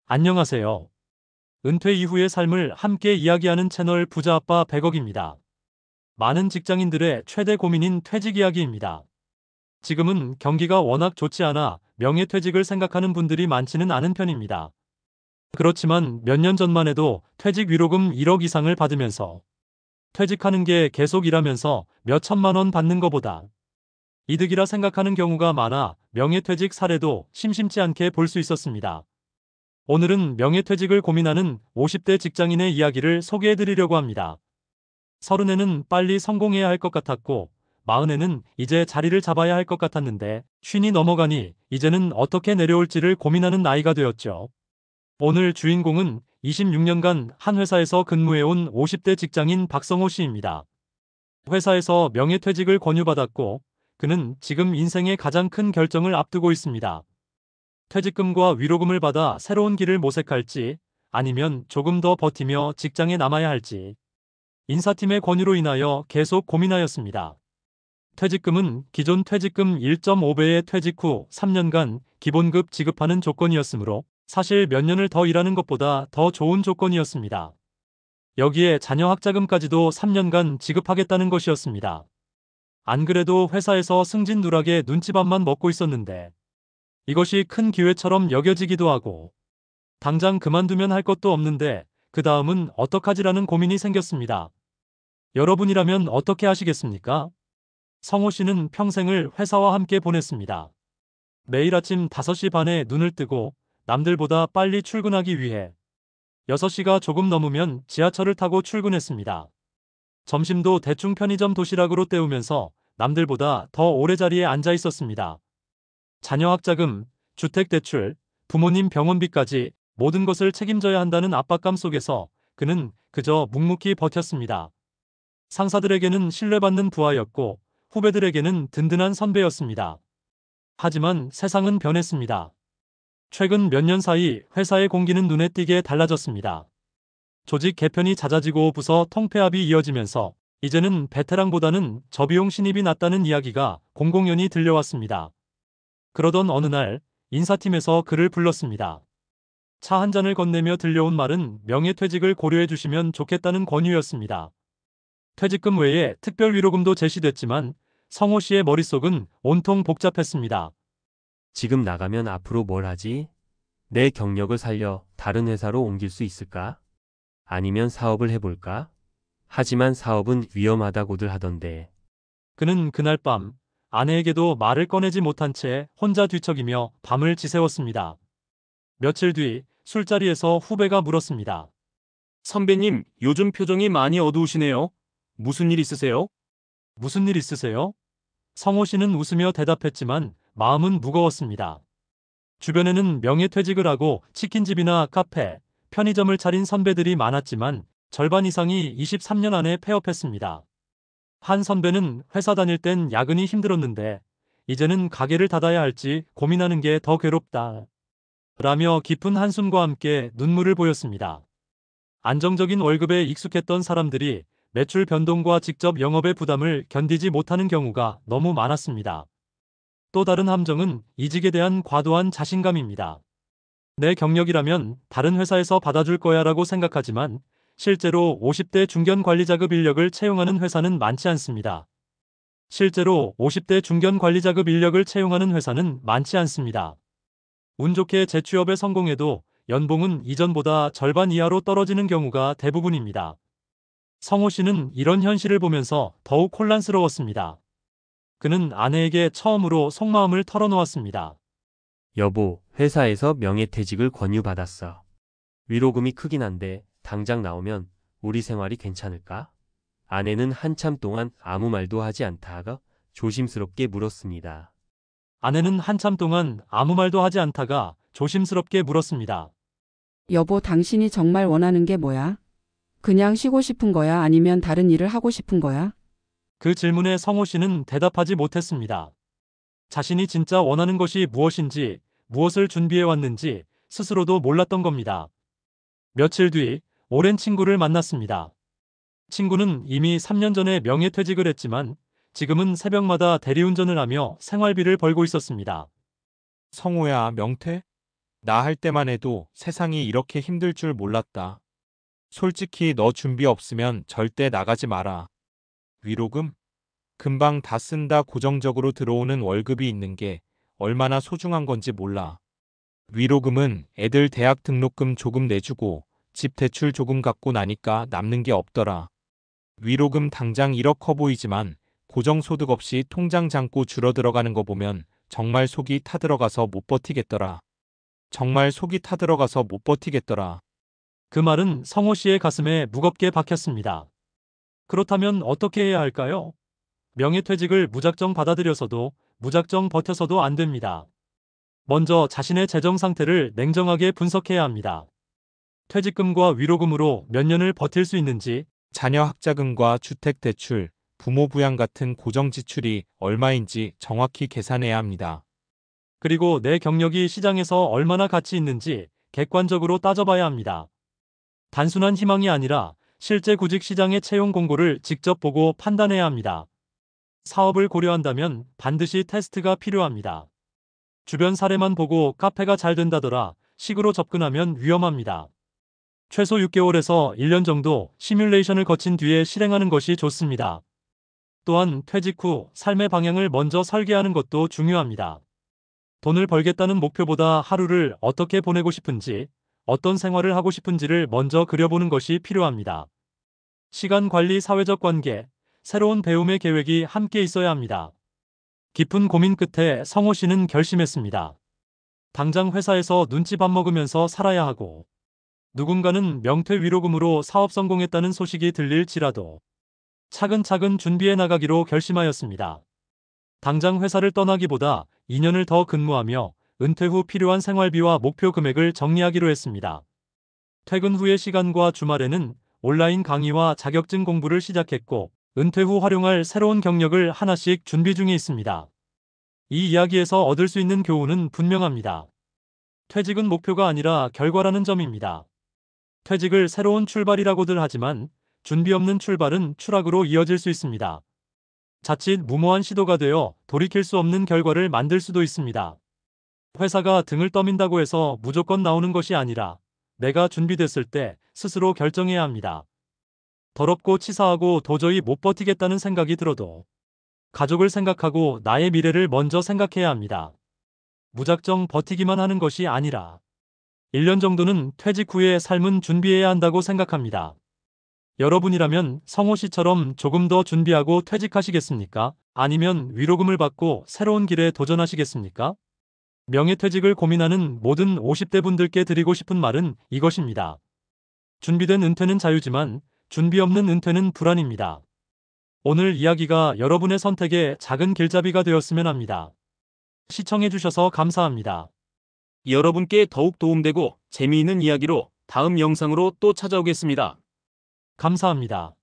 안녕하세요. 은퇴 이후의 삶을 함께 이야기하는 채널 부자아빠 100억입니다. 많은 직장인들의 최대 고민인 퇴직 이야기입니다. 지금은 경기가 워낙 좋지 않아 명예퇴직을 생각하는 분들이 많지는 않은 편입니다. 그렇지만 몇 년 전만 해도 퇴직 위로금 1억 이상을 받으면서 퇴직하는 게 계속 일하면서 몇 천만 원 받는 것보다 이득이라 생각하는 경우가 많아 명예퇴직 사례도 심심치 않게 볼 수 있었습니다. 오늘은 명예퇴직을 고민하는 50대 직장인의 이야기를 소개해드리려고 합니다. 30에는 빨리 성공해야 할 것 같았고 40에는 이제 자리를 잡아야 할 것 같았는데 50이 넘어가니 이제는 어떻게 내려올지를 고민하는 나이가 되었죠. 오늘 주인공은 26년간 한 회사에서 근무해온 50대 직장인 박성호 씨입니다. 회사에서 명예퇴직을 권유받았고 그는 지금 인생의 가장 큰 결정을 앞두고 있습니다. 퇴직금과 위로금을 받아 새로운 길을 모색할지 아니면 조금 더 버티며 직장에 남아야 할지 인사팀의 권유로 인하여 계속 고민하였습니다. 퇴직금은 기존 퇴직금 1.5배의 퇴직 후 3년간 기본급 지급하는 조건이었으므로 사실 몇 년을 더 일하는 것보다 더 좋은 조건이었습니다. 여기에 자녀 학자금까지도 3년간 지급하겠다는 것이었습니다. 안 그래도 회사에서 승진 누락에 눈치밥만 먹고 있었는데 이것이 큰 기회처럼 여겨지기도 하고 당장 그만두면 할 것도 없는데 그 다음은 어떡하지라는 고민이 생겼습니다. 여러분이라면 어떻게 하시겠습니까? 성호 씨는 평생을 회사와 함께 보냈습니다. 매일 아침 5시 반에 눈을 뜨고 남들보다 빨리 출근하기 위해 6시가 조금 넘으면 지하철을 타고 출근했습니다. 점심도 대충 편의점 도시락으로 때우면서 남들보다 더 오래 자리에 앉아 있었습니다. 자녀 학자금, 주택대출, 부모님 병원비까지 모든 것을 책임져야 한다는 압박감 속에서 그는 그저 묵묵히 버텼습니다. 상사들에게는 신뢰받는 부하였고 후배들에게는 든든한 선배였습니다. 하지만 세상은 변했습니다. 최근 몇 년 사이 회사의 공기는 눈에 띄게 달라졌습니다. 조직 개편이 잦아지고 부서 통폐합이 이어지면서 이제는 베테랑보다는 저비용 신입이 낫다는 이야기가 공공연히 들려왔습니다. 그러던 어느 날 인사팀에서 그를 불렀습니다. 차 한 잔을 건네며 들려온 말은 명예퇴직을 고려해 주시면 좋겠다는 권유였습니다. 퇴직금 외에 특별 위로금도 제시됐지만 성호 씨의 머릿속은 온통 복잡했습니다. 지금 나가면 앞으로 뭘 하지? 내 경력을 살려 다른 회사로 옮길 수 있을까? 아니면 사업을 해볼까? 하지만 사업은 위험하다고들 하던데. 그는 그날 밤 아내에게도 말을 꺼내지 못한 채 혼자 뒤척이며 밤을 지새웠습니다. 며칠 뒤 술자리에서 후배가 물었습니다. 선배님, 요즘 표정이 많이 어두우시네요. 무슨 일 있으세요? 무슨 일 있으세요? 성호 씨는 웃으며 대답했지만 마음은 무거웠습니다. 주변에는 명예퇴직을 하고 치킨집이나 카페, 편의점을 차린 선배들이 많았지만 절반 이상이 23년 안에 폐업했습니다. 한 선배는 회사 다닐 땐 야근이 힘들었는데 이제는 가게를 닫아야 할지 고민하는 게 더 괴롭다. 라며 깊은 한숨과 함께 눈물을 보였습니다. 안정적인 월급에 익숙했던 사람들이 매출 변동과 직접 영업의 부담을 견디지 못하는 경우가 너무 많았습니다. 또 다른 함정은 이직에 대한 과도한 자신감입니다. 내 경력이라면 다른 회사에서 받아줄 거야 라고 생각하지만 실제로 50대 중견 관리자급 인력을 채용하는 회사는 많지 않습니다. 운 좋게 재취업에 성공해도 연봉은 이전보다 절반 이하로 떨어지는 경우가 대부분입니다. 성호 씨는 이런 현실을 보면서 더욱 혼란스러웠습니다. 그는 아내에게 처음으로 속마음을 털어놓았습니다. 여보, 회사에서 명예퇴직을 권유받았어. 위로금이 크긴 한데 당장 나오면 우리 생활이 괜찮을까? 아내는 한참 동안 아무 말도 하지 않다가 조심스럽게 물었습니다. 아내는 한참 동안 아무 말도 하지 않다가 조심스럽게 물었습니다. 여보, 당신이 정말 원하는 게 뭐야? 그냥 쉬고 싶은 거야? 아니면 다른 일을 하고 싶은 거야? 그 질문에 성호 씨는 대답하지 못했습니다. 자신이 진짜 원하는 것이 무엇인지, 무엇을 준비해 왔는지 스스로도 몰랐던 겁니다. 며칠 뒤 오랜 친구를 만났습니다. 친구는 이미 3년 전에 명예퇴직을 했지만 지금은 새벽마다 대리운전을 하며 생활비를 벌고 있었습니다. 성호야, 명퇴? 나 할 때만 해도 세상이 이렇게 힘들 줄 몰랐다. 솔직히 너 준비 없으면 절대 나가지 마라. 위로금? 금방 다 쓴다. 고정적으로 들어오는 월급이 있는 게 얼마나 소중한 건지 몰라. 위로금은 애들 대학 등록금 조금 내주고 집 대출 조금 갚고 나니까 남는 게 없더라. 위로금 당장 1억 커 보이지만 고정소득 없이 통장 잔고 줄어들어가는 거 보면 정말 속이 타들어가서 못 버티겠더라. 정말 속이 타들어가서 못 버티겠더라. 그 말은 성호 씨의 가슴에 무겁게 박혔습니다. 그렇다면 어떻게 해야 할까요? 명예퇴직을 무작정 받아들여서도 무작정 버텨서도 안 됩니다. 먼저 자신의 재정 상태를 냉정하게 분석해야 합니다. 퇴직금과 위로금으로 몇 년을 버틸 수 있는지, 자녀 학자금과 주택대출, 부모 부양 같은 고정 지출이 얼마인지 정확히 계산해야 합니다. 그리고 내 경력이 시장에서 얼마나 가치 있는지 객관적으로 따져봐야 합니다. 단순한 희망이 아니라 실제 구직 시장의 채용 공고를 직접 보고 판단해야 합니다. 사업을 고려한다면 반드시 테스트가 필요합니다. 주변 사례만 보고 카페가 잘 된다더라 식으로 접근하면 위험합니다. 최소 6개월에서 1년 정도 시뮬레이션을 거친 뒤에 실행하는 것이 좋습니다. 또한 퇴직 후 삶의 방향을 먼저 설계하는 것도 중요합니다. 돈을 벌겠다는 목표보다 하루를 어떻게 보내고 싶은지, 어떤 생활을 하고 싶은지를 먼저 그려보는 것이 필요합니다. 시간 관리, 사회적 관계, 새로운 배움의 계획이 함께 있어야 합니다. 깊은 고민 끝에 성호 씨는 결심했습니다. 당장 회사에서 눈치 밥 먹으면서 살아야 하고, 누군가는 명퇴 위로금으로 사업 성공했다는 소식이 들릴지라도 차근차근 준비해 나가기로 결심하였습니다. 당장 회사를 떠나기보다 2년을 더 근무하며 은퇴 후 필요한 생활비와 목표 금액을 정리하기로 했습니다. 퇴근 후의 시간과 주말에는 온라인 강의와 자격증 공부를 시작했고, 은퇴 후 활용할 새로운 경력을 하나씩 준비 중에 있습니다. 이 이야기에서 얻을 수 있는 교훈은 분명합니다. 퇴직은 목표가 아니라 결과라는 점입니다. 퇴직을 새로운 출발이라고들 하지만 준비 없는 출발은 추락으로 이어질 수 있습니다. 자칫 무모한 시도가 되어 돌이킬 수 없는 결과를 만들 수도 있습니다. 회사가 등을 떠민다고 해서 무조건 나오는 것이 아니라 내가 준비됐을 때 스스로 결정해야 합니다. 더럽고 치사하고 도저히 못 버티겠다는 생각이 들어도 가족을 생각하고 나의 미래를 먼저 생각해야 합니다. 무작정 버티기만 하는 것이 아니라 1년 정도는 퇴직 후의 삶은 준비해야 한다고 생각합니다. 여러분이라면 성호 씨처럼 조금 더 준비하고 퇴직하시겠습니까? 아니면 위로금을 받고 새로운 길에 도전하시겠습니까? 명예퇴직을 고민하는 모든 50대 분들께 드리고 싶은 말은 이것입니다. 준비된 은퇴는 자유지만 준비 없는 은퇴는 불안입니다. 오늘 이야기가 여러분의 선택에 작은 길잡이가 되었으면 합니다. 시청해주셔서 감사합니다. 여러분께 더욱 도움되고 재미있는 이야기로 다음 영상으로 또 찾아오겠습니다. 감사합니다.